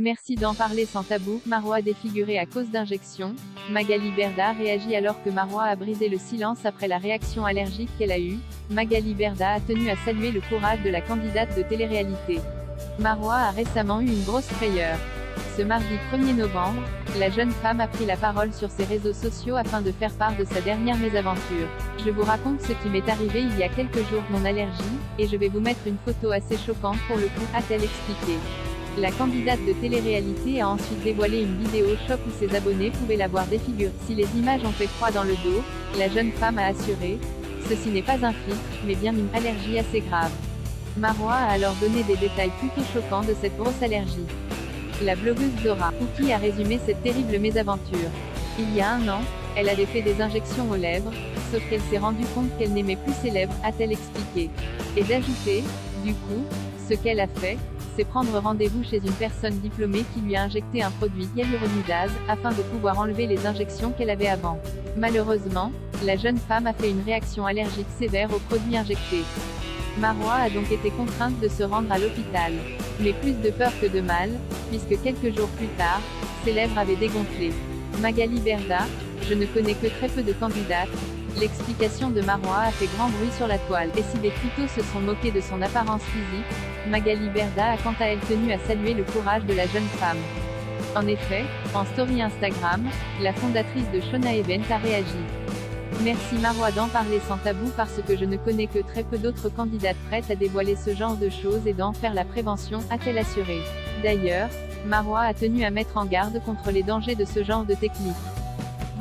Merci d'en parler sans tabou. Marois défiguré à cause d'injections. Magali Berda réagit alors que Marois a brisé le silence après la réaction allergique qu'elle a eue. Magali Berda a tenu à saluer le courage de la candidate de télé-réalité. Marois a récemment eu une grosse frayeur. Ce mardi 1er novembre, la jeune femme a pris la parole sur ses réseaux sociaux afin de faire part de sa dernière mésaventure. Je vous raconte ce qui m'est arrivé il y a quelques jours, mon allergie, et je vais vous mettre une photo assez choquante pour le coup, a-t-elle expliqué. La candidate de télé-réalité a ensuite dévoilé une vidéo choc où ses abonnés pouvaient la voir défigurée. Si les images ont fait froid dans le dos, la jeune femme a assuré « Ceci n'est pas un filtre, mais bien une allergie assez grave ». Marois a alors donné des détails plutôt choquants de cette grosse allergie. La blogueuse Zora Cookie a résumé cette terrible mésaventure. Il y a 1 an, elle avait fait des injections aux lèvres, sauf qu'elle s'est rendue compte qu'elle n'aimait plus ses lèvres, a-t-elle expliqué. Et d'ajouter, du coup, ce qu'elle a fait, c'est prendre rendez-vous chez une personne diplômée qui lui a injecté un produit hyaluronidase, afin de pouvoir enlever les injections qu'elle avait avant. Malheureusement, la jeune femme a fait une réaction allergique sévère aux produits injectés. Marois a donc été contrainte de se rendre à l'hôpital. Mais plus de peur que de mal, puisque quelques jours plus tard, ses lèvres avaient dégonflé. Magali Berda, je ne connais que très peu de candidates. L'explication de Marois a fait grand bruit sur la toile. Et si des tutos se sont moqués de son apparence physique, Magali Berda a quant à elle tenu à saluer le courage de la jeune femme. En effet, en story Instagram, la fondatrice de Shona Event a réagi. Merci Marois d'en parler sans tabou parce que je ne connais que très peu d'autres candidates prêtes à dévoiler ce genre de choses et d'en faire la prévention, a-t-elle assuré. D'ailleurs, Marois a tenu à mettre en garde contre les dangers de ce genre de technique.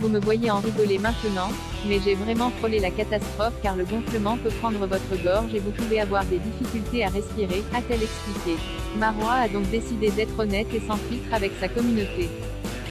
Vous me voyez en rigoler maintenant, mais j'ai vraiment frôlé la catastrophe car le gonflement peut prendre votre gorge et vous pouvez avoir des difficultés à respirer, a-t-elle expliqué. Marois a donc décidé d'être honnête et sans filtre avec sa communauté.